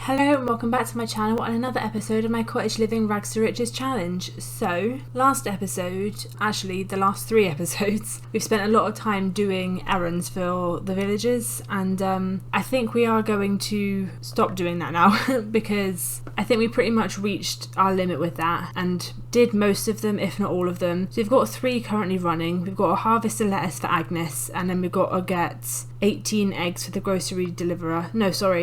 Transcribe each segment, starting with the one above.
Hello and welcome back to my channel and another episode of my Cottage Living Rags to Riches challenge. So, last episode, actually the last 3 episodes, we've spent a lot of time doing errands for the villagers, and I think we are going to stop doing that now because I think we pretty much reached our limit with that and did most of them, if not all of them. So we've got 3 currently running. We've got to harvest a lettuce for Agnes, and then we've got to get 18 eggs for the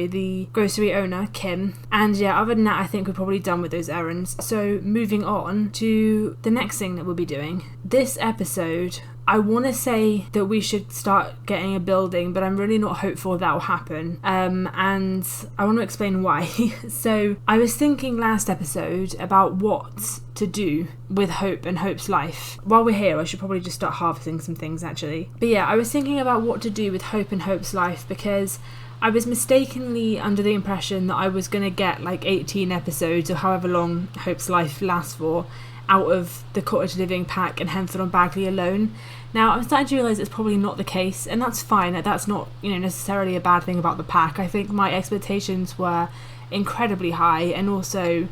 the grocery owner, Kim. And yeah, other than that, I think we're probably done with those errands. So moving on to the next thing that we'll be doing. This episode, I want to say that we should start getting a building, but I'm really not hopeful that will happen. And I want to explain why. So I was thinking last episode about what to do with Hope and Hope's life. While we're here, I should probably just start harvesting some things actually. But yeah, I was thinking about what to do with Hope and Hope's life because I was mistakenly under the impression that I was going to get like 18 episodes or however long Hope's life lasts for out of the Cottage Living pack and Henford on Bagley alone. Now I'm starting to realise it's probably not the case, and that's fine. That's not, necessarily a bad thing about the pack. I think my expectations were incredibly high, and also,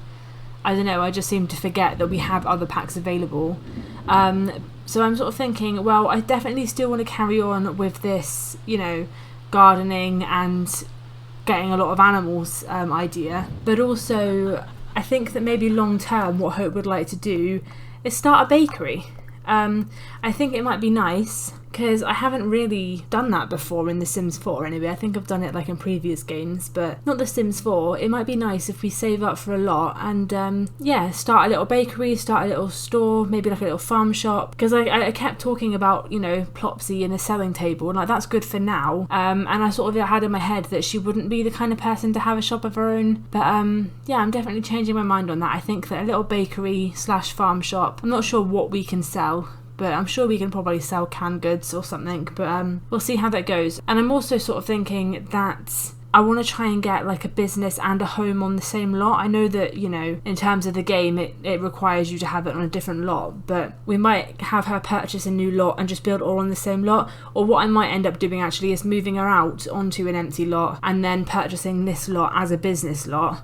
I don't know, I just seem to forget that we have other packs available. So I'm sort of thinking, well, I definitely still want to carry on with this, gardening and getting a lot of animals idea, but also I think that maybe long term what Hope would like to do is start a bakery. I think it might be nice because I haven't really done that before in The Sims 4 anyway. I think I've done it like in previous games, but not The Sims 4. It might be nice if we save up for a lot and start a little bakery, start a little store, maybe like a little farm shop, because I kept talking about, Plopsy and a selling table, and like that's good for now, and I sort of had in my head that she wouldn't be the kind of person to have a shop of her own, but I'm definitely changing my mind on that. I think that a little bakery / farm shop, I'm not sure what we can sell, but I'm sure we can probably sell canned goods or something, but we'll see how that goes. And I'm also sort of thinking that I want to try and get like a business and a home on the same lot. I know that, in terms of the game, it requires you to have it on a different lot, but we might have her purchase a new lot and just build all on the same lot. Or what I might end up doing actually is moving her out onto an empty lot and then purchasing this lot as a business lot.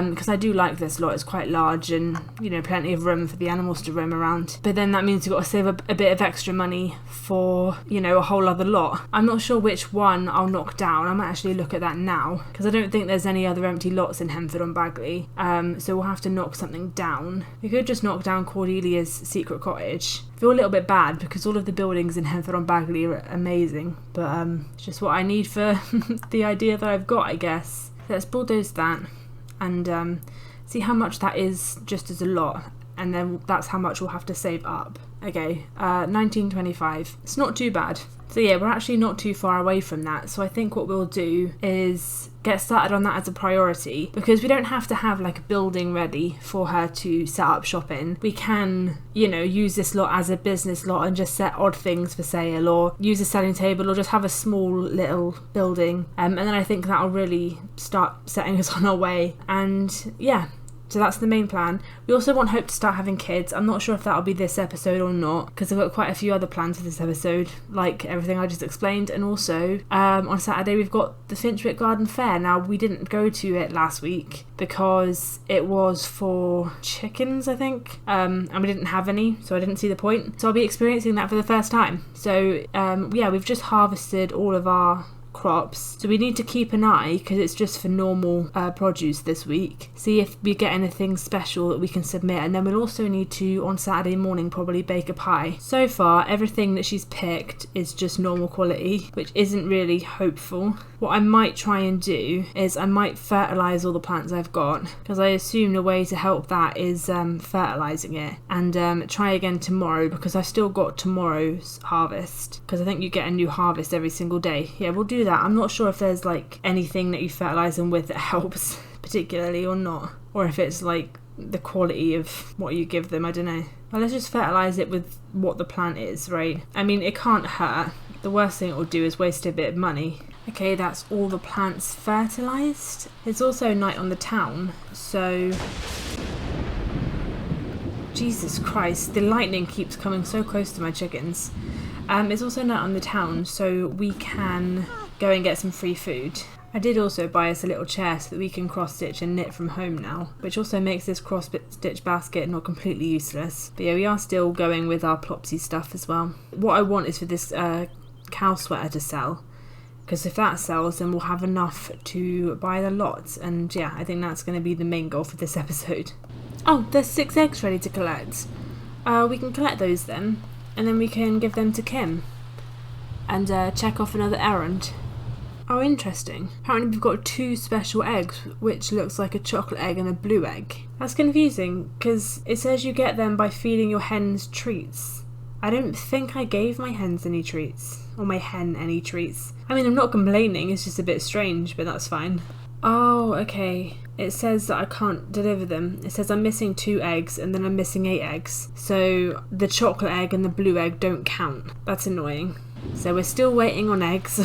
Because I do like this lot, it's quite large and, plenty of room for the animals to roam around. But then that means we've got to save a bit of extra money for, a whole other lot. I'm not sure which one I'll knock down. I might actually look at that now, because I don't think there's any other empty lots in Henford on Bagley. So we'll have to knock something down. We could just knock down Cordelia's secret cottage. I feel a little bit bad because all of the buildings in Henford on Bagley are amazing, but it's just what I need for the idea that I've got, I guess. Let's bulldoze that and see how much that is just as a lot, and then that's how much we'll have to save up. Okay, 1925. It's not too bad. So yeah, we're actually not too far away from that. So I think what we'll do is get started on that as a priority, because we don't have to have like a building ready for her to set up shop in. We can, use this lot as a business lot and just set odd things for sale, or use a selling table, or just have a small little building. And then I think that'll really start setting us on our way. And yeah, so that's the main plan. We also want Hope to start having kids. I'm not sure if that'll be this episode or not, because I've got quite a few other plans for this episode, like everything I just explained. And also, on Saturday we've got the Finchwick Garden Fair. Now, we didn't go to it last week because it was for chickens, I think, and we didn't have any, so I didn't see the point. So I'll be experiencing that for the first time. So we've just harvested all of our crops, so we need to keep an eye, because it's just for normal produce this week, see if we get anything special that we can submit. And then we'll also need to, on Saturday morning, probably bake a pie. So far everything that she's picked is just normal quality, which isn't really hopeful. What I might try and do is I might fertilise all the plants I've got, because I assume the way to help that is fertilising it, and try again tomorrow, because I've still got tomorrow's harvest, because I think you get a new harvest every single day. Yeah, we'll do that. I'm not sure if there's like anything that you fertilise them with that helps particularly or not, or if it's like the quality of what you give them, I don't know. Well, let's just fertilise it with what the plant is, right? I mean, it can't hurt. The worst thing it will do is waste a bit of money. Okay, that's all the plants fertilised. It's also night on the town, so Jesus Christ, the lightning keeps coming so close to my chickens. It's also night on the town, so we can go and get some free food. I did also buy us a little chair so that we can cross stitch and knit from home now, which also makes this cross stitch basket not completely useless. But yeah, we are still going with our Plopsy stuff as well. What I want is for this cow sweater to sell, because if that sells then we'll have enough to buy the lot, and yeah, I think that's going to be the main goal for this episode. Oh, there's 6 eggs ready to collect. We can collect those then, and then we can give them to Kim and check off another errand. Oh, interesting. Apparently we've got 2 special eggs, which looks like a chocolate egg and a blue egg. That's confusing, because it says you get them by feeding your hens treats. I don't think I gave my hens any treats, or my hen any treats. I mean, I'm not complaining, it's just a bit strange, but that's fine. Oh, okay. It says that I can't deliver them. It says I'm missing 2 eggs, and then I'm missing 8 eggs. So the chocolate egg and the blue egg don't count. That's annoying. So we're still waiting on eggs.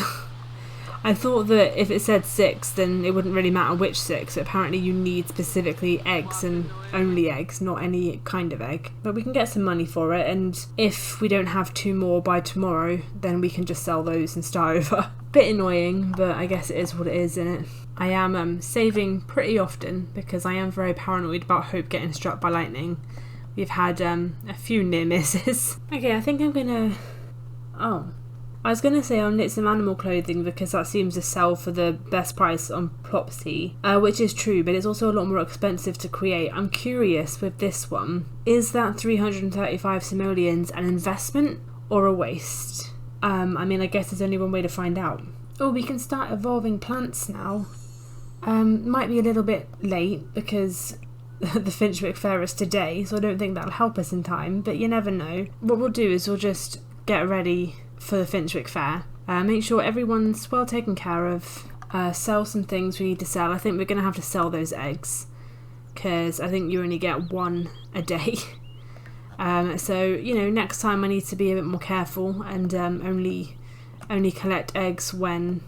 I thought that if it said 6, then it wouldn't really matter which 6. Apparently you need specifically eggs and only eggs, not any kind of egg. But we can get some money for it, and if we don't have 2 more by tomorrow, then we can just sell those and start over. Bit annoying, but I guess it is what it is, isn't it? I am saving pretty often because I am very paranoid about Hope getting struck by lightning. We've had a few near misses. Okay, I think I'm gonna... Oh. I was going to say I'll knit some animal clothing because that seems to sell for the best price on Plopsy, which is true, but it's also a lot more expensive to create. I'm curious with this one, is that 335 simoleons an investment or a waste? I mean, I guess there's only one way to find out. Oh, we can start evolving plants now. Might be a little bit late because the Finchwick Fair is today, so I don't think that'll help us in time, but you never know. What we'll do is we'll just get ready for the Finchwick Fair, make sure everyone's well taken care of, sell some things we need to sell. I think we're going to have to sell those eggs because I think you only get 1 a day. So, you know, next time I need to be a bit more careful and only collect eggs when,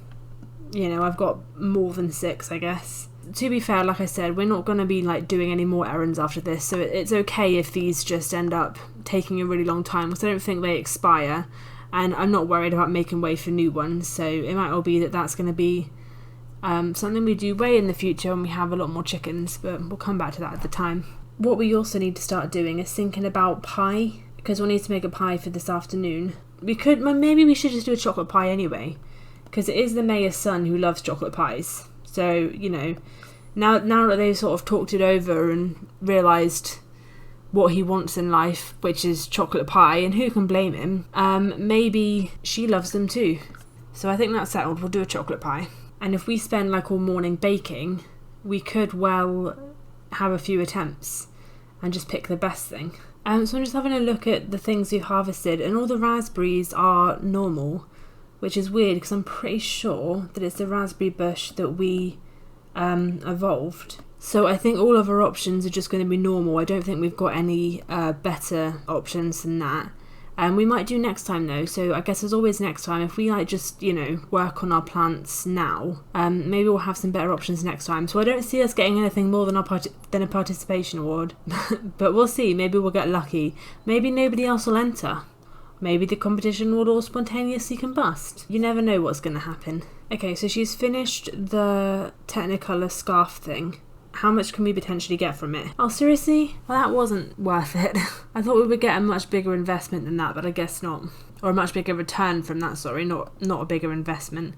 you know, I've got more than 6, I guess. To be fair, like I said, we're not going to be like doing any more errands after this, so it's okay if these just end up taking a really long time because I don't think they expire. And I'm not worried about making way for new ones, so it might well be that that's going to be something we do way in the future when we have a lot more chickens, but we'll come back to that at the time. What we also need to start doing is thinking about pie, because we'll need to make a pie for this afternoon. Maybe we should just do a chocolate pie anyway, because it is the mayor's son who loves chocolate pies. So, you know, now that they've sort of talked it over and realised what he wants in life, which is chocolate pie, and who can blame him, maybe she loves them too. So I think that's settled, we'll do a chocolate pie. And if we spend like all morning baking, we could well have a few attempts and just pick the best thing. So I'm just having a look at the things we've harvested, and all the raspberries are normal, which is weird because I'm pretty sure that it's the raspberry bush that we evolved. So I think all of our options are just going to be normal. I don't think we've got any better options than that. We might do next time though, so I guess as always next time, if we like just, you know, work on our plants now, maybe we'll have some better options next time. So I don't see us getting anything more than a participation award, but we'll see, maybe we'll get lucky. Maybe nobody else will enter. Maybe the competition will all spontaneously combust. You never know what's going to happen. Okay, so she's finished the Technicolor scarf thing. How much can we potentially get from it? Oh, seriously? Well, that wasn't worth it. I thought we would get a much bigger investment than that, but I guess not. Or a much bigger return from that, sorry, not a bigger investment.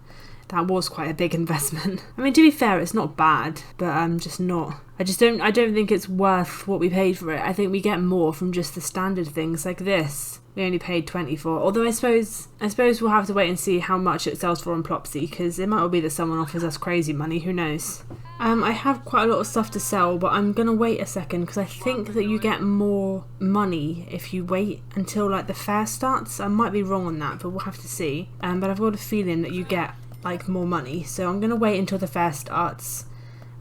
That was quite a big investment. I mean, to be fair, it's not bad, but just not. I don't think it's worth what we paid for it. I think we get more from just the standard things like this. We only paid 20 for. Although I suppose we'll have to wait and see how much it sells for on Plopsy, because it might well be that someone offers us crazy money, who knows. I have quite a lot of stuff to sell, but I'm going to wait a second because I think that you get more money if you wait until like the fair starts. I might be wrong on that, but we'll have to see. But I've got a feeling that you get like more money, so I'm going to wait until the fair starts.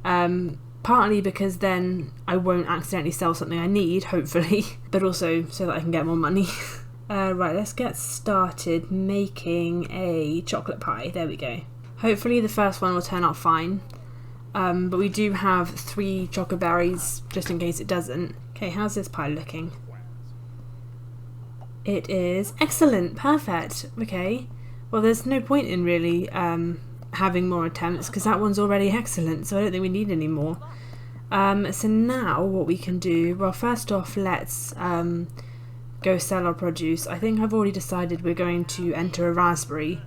Partly because then I won't accidentally sell something I need, hopefully, but also so that I can get more money. Right, let's get started making a chocolate pie. There we go. Hopefully the first one will turn out fine. But we do have 3 chocolate berries, just in case it doesn't. Okay, how's this pie looking? It is excellent, perfect. Okay, well there's no point in really having more attempts because that one's already excellent, so I don't think we need any more. So now what we can do, well, first off, let's go sell our produce. I think I've already decided we're going to enter a raspberry,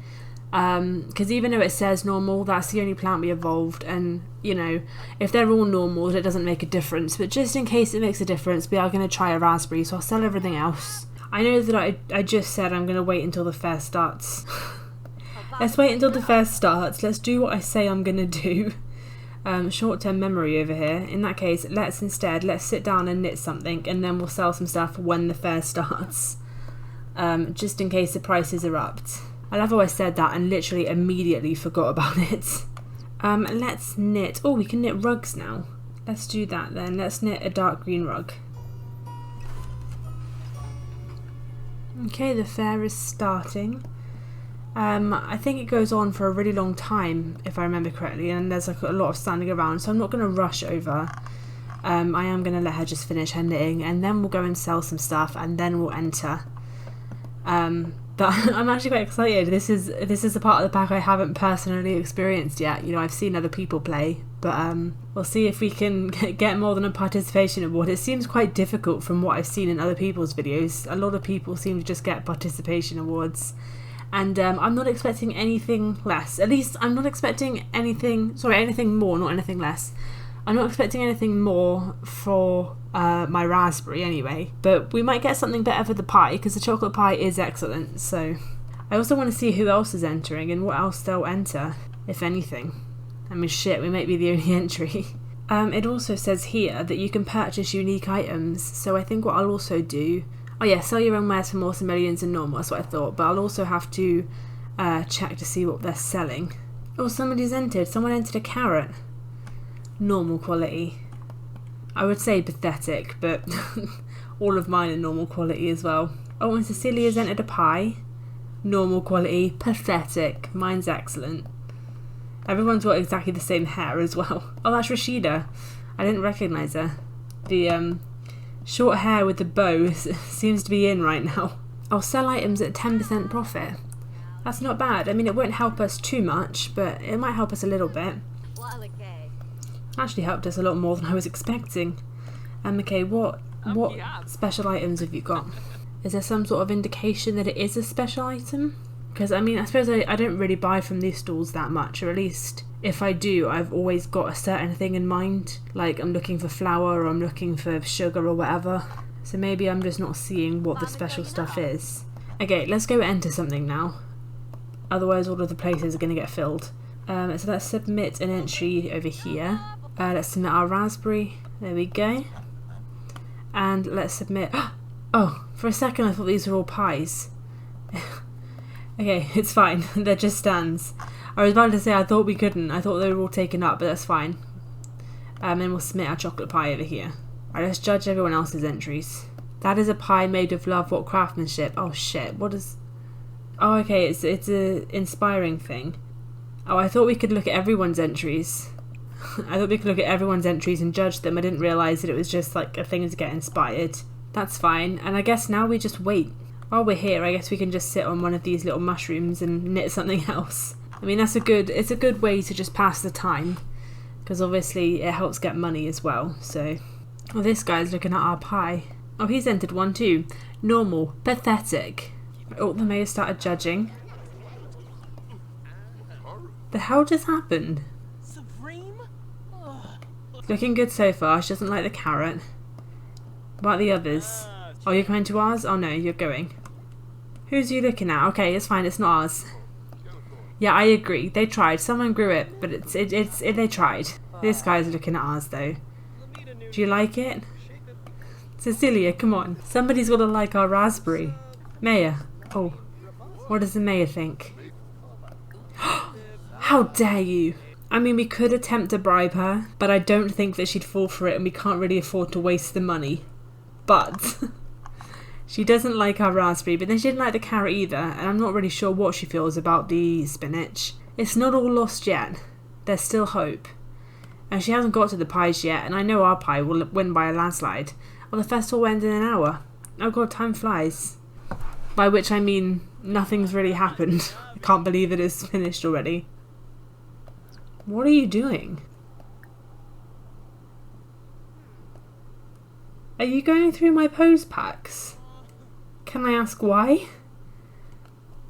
because even though it says normal, that's the only plant we evolved, and you know, if they're all normal it doesn't make a difference, but just in case it makes a difference, we are going to try a raspberry, so I'll sell everything else. I know that I just said I'm going to wait until the fair starts. Let's wait until the fair starts. Let's do what I say I'm going to do. Short-term memory over here. In that case, let's sit down and knit something, and then we'll sell some stuff when the fair starts. Just in case the prices erupt. I love how I said that and literally immediately forgot about it. Let's knit. Oh, we can knit rugs now. Let's do that then. Let's knit a dark green rug. Okay, the fair is starting. I think it goes on for a really long time, if I remember correctly, and there's like a lot of standing around, so I'm not going to rush over. I am going to let her just finish her knitting, and then we'll go and sell some stuff, and then we'll enter. But I'm actually quite excited. This is the part of the pack I haven't personally experienced yet. You know, I've seen other people play, but we'll see if we can get more than a participation award. It seems quite difficult from what I've seen in other people's videos. A lot of people seem to just get participation awards. And I'm not expecting anything less. At least I'm not expecting anything more, not anything less. I'm not expecting anything more for my raspberry anyway. But we might get something better for the pie, because the chocolate pie is excellent. So I also want to see who else is entering and what else they'll enter, if anything. I mean, shit, we might be the only entry. It also says here that you can purchase unique items. So I think what I'll also do... Oh yeah, sell your own wares for more simoleons than normal, that's what I thought. But I'll also have to check to see what they're selling. Oh, somebody's entered. Someone entered a carrot. Normal quality. I would say pathetic, but all of mine are normal quality as well. Oh, and Cecilia's entered a pie. Normal quality. Pathetic. Mine's excellent. Everyone's got exactly the same hair as well. Oh, that's Rashida. I didn't recognise her. The short hair with the bow seems to be in right now. I'll sell items at 10% profit. That's not bad. I mean, it won't help us too much, but it might help us a little bit. Actually helped us a lot more than I was expecting. Okay, what special items have you got? Is there some sort of indication that it is a special item? Because, I mean, I suppose I don't really buy from these stalls that much, or at least if I do, I've always got a certain thing in mind. Like, I'm looking for flour, or I'm looking for sugar, or whatever. So maybe I'm just not seeing what the special stuff is. Okay, let's go enter something now. Otherwise, all of the places are going to get filled. So let's submit an entry over here. Let's submit our raspberry. There we go. And let's submit... Oh, for a second I thought these were all pies. Okay, it's fine. They're just stands. I was about to say I thought we couldn't. I thought they were all taken up, but that's fine. And we'll submit our chocolate pie over here. Alright, let's judge everyone else's entries. That is a pie made of love. What craftsmanship? Oh shit, what is... Oh, okay, it's a inspiring thing. Oh, I thought we could look at everyone's entries. I thought we could look at everyone's entries and judge them. I didn't realise that it was just like a thing to get inspired. That's fine. And I guess now we just wait. While we're here, I guess we can just sit on one of these little mushrooms and knit something else. I mean, it's a good way to just pass the time. Because obviously it helps get money as well, so... Oh, this guy's looking at our pie. Oh, he's entered one too. Normal. Pathetic. Oh, the mayor started judging. The hell just happened? Looking good so far. She doesn't like the carrot. What about the others? Oh, you're coming to ours? Oh no, you're going. Who's you looking at? Okay, it's fine. It's not ours. Yeah, I agree. They tried. Someone grew it, but they tried. This guy's looking at ours though. Do you like it? Cecilia, come on. Somebody's got to like our raspberry. Mayor. Oh, what does the mayor think? How dare you! I mean, we could attempt to bribe her, but I don't think that she'd fall for it, and we can't really afford to waste the money. But she doesn't like our raspberry, but then she didn't like the carrot either, and I'm not really sure what she feels about the spinach. It's not all lost yet. There's still hope. And she hasn't got to the pies yet, and I know our pie will win by a landslide. Well, the festival will end in an hour. Oh god, time flies. By which I mean, nothing's really happened. I can't believe it is finished already. What are you doing? Are you going through my pose packs? Can I ask why?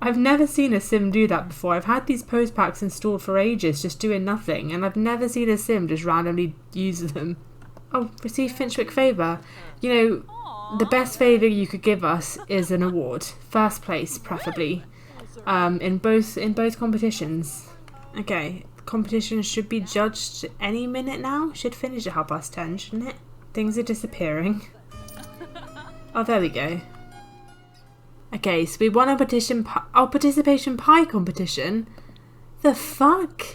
I've never seen a sim do that before. I've had these pose packs installed for ages, just doing nothing, and I've never seen a sim just randomly use them. Oh, receive Finchwick favour. You know, the best favour you could give us is an award. First place, preferably. In both competitions. Okay, competition should be judged any minute now. Should finish at 10:30, shouldn't it? Things are disappearing. Oh, there we go. Okay, so we won a participation pie competition. The fuck?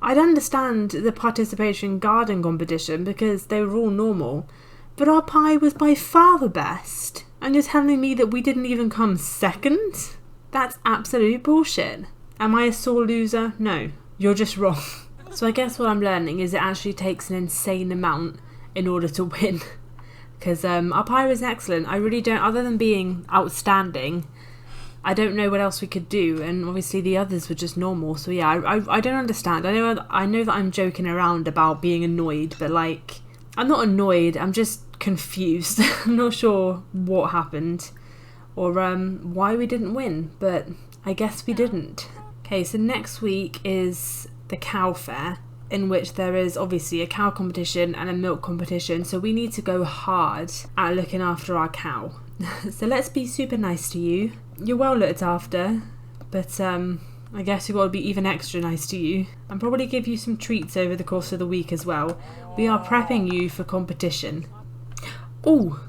I'd understand the participation garden competition because they were all normal, but our pie was by far the best. And you're telling me that we didn't even come second? That's absolute bullshit. Am I a sore loser? No, you're just wrong. So I guess what I'm learning is it actually takes an insane amount in order to win. Because our pie was excellent. I really don't, other than being outstanding, I don't know what else we could do. And obviously the others were just normal. So yeah, I don't understand. I know that I'm joking around about being annoyed, but like, I'm not annoyed. I'm just confused. I'm not sure what happened or why we didn't win, but I guess we didn't. Okay, so next week is the cow fair, in which there is obviously a cow competition and a milk competition, so we need to go hard at looking after our cow. So let's be super nice to you. You're well looked after, but I guess we've got to be even extra nice to you. And probably give you some treats over the course of the week as well. We are prepping you for competition. Oh,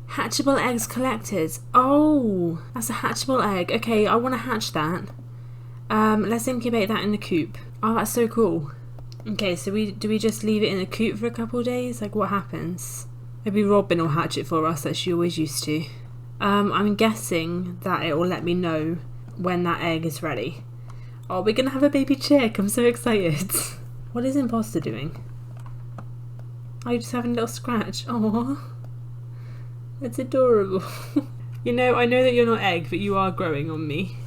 hatchable eggs collected. Oh, that's a hatchable egg. Okay, I want to hatch that. Let's incubate that in the coop. Oh, that's so cool. Okay, so do we just leave it in a coop for a couple of days? Like, what happens? Maybe Robin will hatch it for us, like she always used to. I'm guessing that it will let me know when that egg is ready. Oh, we're gonna have a baby chick. I'm so excited. What is Imposter doing? Are you just having a little scratch? Oh, that's adorable. You know, I know that you're not egg, but you are growing on me.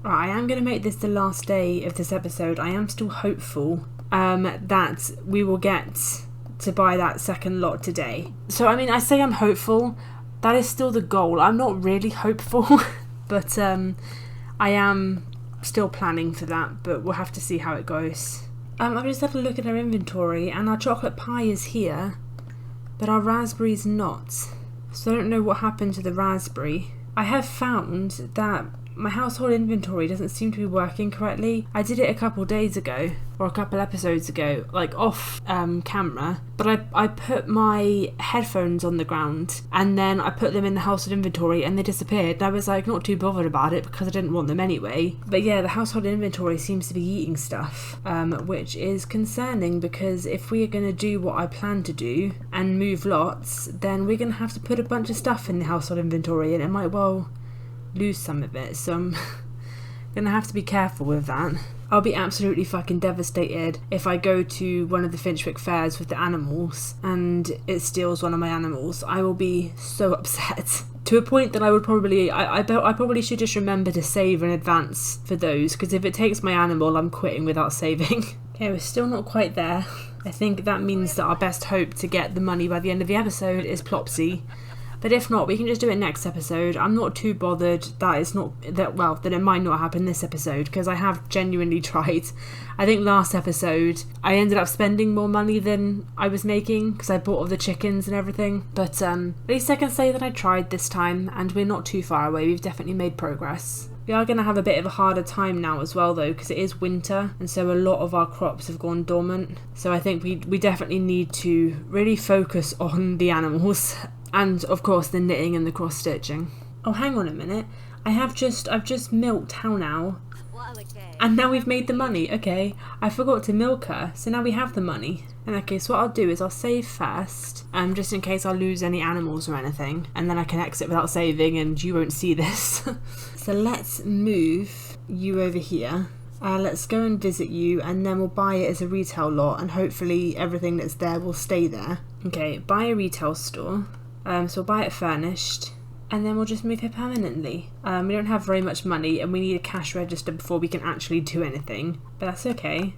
Right, I am going to make this the last day of this episode. I am still hopeful that we will get to buy that second lot today. So, I mean, I say I'm hopeful. That is still the goal. I'm not really hopeful, but I am still planning for that, but we'll have to see how it goes. I've just had a look at our inventory, and our chocolate pie is here, but our raspberry's not. So I don't know what happened to the raspberry. I have found that my household inventory doesn't seem to be working correctly. I did it a couple days ago, or a couple episodes ago, like off camera, but I put my headphones on the ground and then I put them in the household inventory and they disappeared. And I was like not too bothered about it because I didn't want them anyway. But yeah, the household inventory seems to be eating stuff, which is concerning because if we are going to do what I plan to do and move lots, then we're going to have to put a bunch of stuff in the household inventory and it might well lose some of it, so I'm gonna have to be careful with that. I'll be absolutely fucking devastated if I go to one of the Finchwick fairs with the animals and it steals one of my animals. I will be so upset to a point that I would probably I probably should just remember to save in advance for those, because if it takes my animal, I'm quitting without saving. Okay, we're still not quite there. I think that means that our best hope to get the money by the end of the episode is Plopsy. But if not, we can just do it next episode. I'm not too bothered that it's not that it might not happen this episode, because I have genuinely tried. I think last episode I ended up spending more money than I was making because I bought all the chickens and everything. But at least I can say that I tried this time and we're not too far away. We've definitely made progress. We are going to have a bit of a harder time now as well though, because it is winter and so a lot of our crops have gone dormant. So I think we definitely need to really focus on the animals. And of course the knitting and the cross stitching. Oh, hang on a minute. I've just milked How Now. And now we've made the money. Okay, I forgot to milk her, so now we have the money. And okay, so what I'll do is I'll save first, just in case I lose any animals or anything, and then I can exit without saving and you won't see this. So let's move you over here. Let's go and visit you, and then we'll buy it as a retail lot, and hopefully everything that's there will stay there. Okay, buy a retail store. So we'll buy it furnished, and then we'll just move here permanently. We don't have very much money, and we need a cash register before we can actually do anything, but that's okay.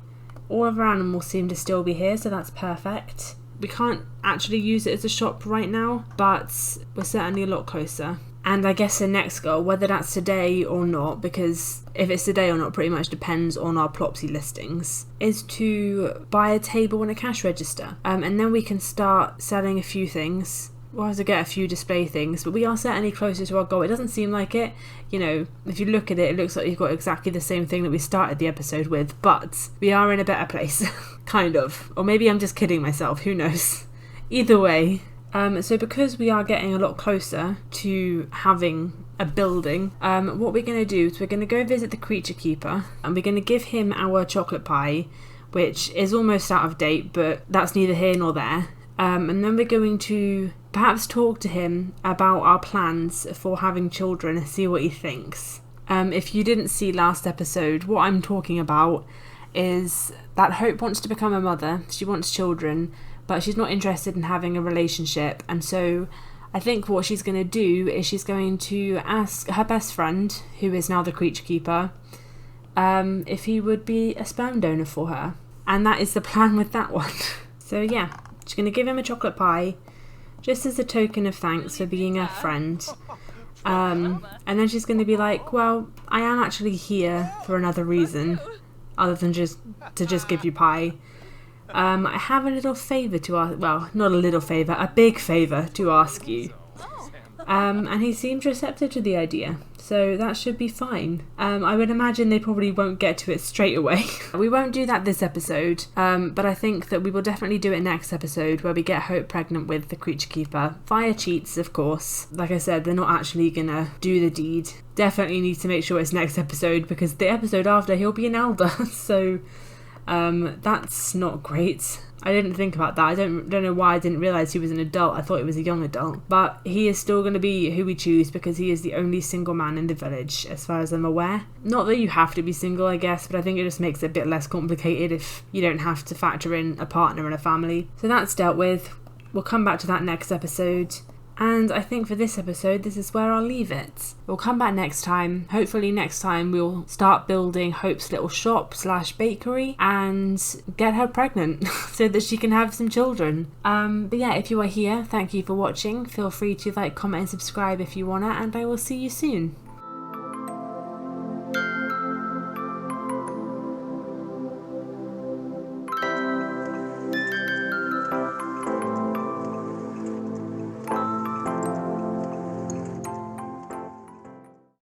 All of our animals seem to still be here, so that's perfect. We can't actually use it as a shop right now, but we're certainly a lot closer. And I guess the next goal, whether that's today or not, because if it's today or not pretty much depends on our Plopsy listings, is to buy a table and a cash register. And then we can start selling a few things. We'll have to get a few display things, but we are certainly closer to our goal. It doesn't seem like it. You know, if you look at it, it looks like you've got exactly the same thing that we started the episode with, but we are in a better place. Kind of. Or maybe I'm just kidding myself, who knows. Either way. So because we are getting a lot closer to having a building, what we're going to do is we're going to go visit the creature keeper and we're going to give him our chocolate pie, which is almost out of date, but that's neither here nor there. And then we're going to perhaps talk to him about our plans for having children and see what he thinks. If you didn't see last episode, what I'm talking about is that Hope wants to become a mother. She wants children, but she's not interested in having a relationship. And so I think what she's going to do is she's going to ask her best friend, who is now the creature keeper, if he would be a sperm donor for her. And that is the plan with that one. So yeah, she's going to give him a chocolate pie, just as a token of thanks for being her friend. And then she's going to be like, well, I am actually here for another reason, other than just to give you pie. I have a little favour to ask, well, not a little favour, a big favour to ask you. And he seems receptive to the idea, so that should be fine. I would imagine they probably won't get to it straight away. We won't do that this episode, but I think that we will definitely do it next episode, where we get Hope pregnant with the creature keeper. Via cheats, of course. Like I said, they're not actually gonna do the deed. Definitely need to make sure it's next episode, because the episode after he'll be an elder, so that's not great. I didn't think about that. I don't know why I didn't realise he was an adult. I thought he was a young adult. But he is still going to be who we choose, because he is the only single man in the village, as far as I'm aware. Not that you have to be single, I guess, but I think it just makes it a bit less complicated if you don't have to factor in a partner and a family. So that's dealt with. We'll come back to that next episode. And I think for this episode, this is where I'll leave it. We'll come back next time. Hopefully next time we'll start building Hope's little shop / bakery and get her pregnant so that she can have some children. But yeah, if you are here, thank you for watching. Feel free to like, comment and subscribe if you wanna, and I will see you soon.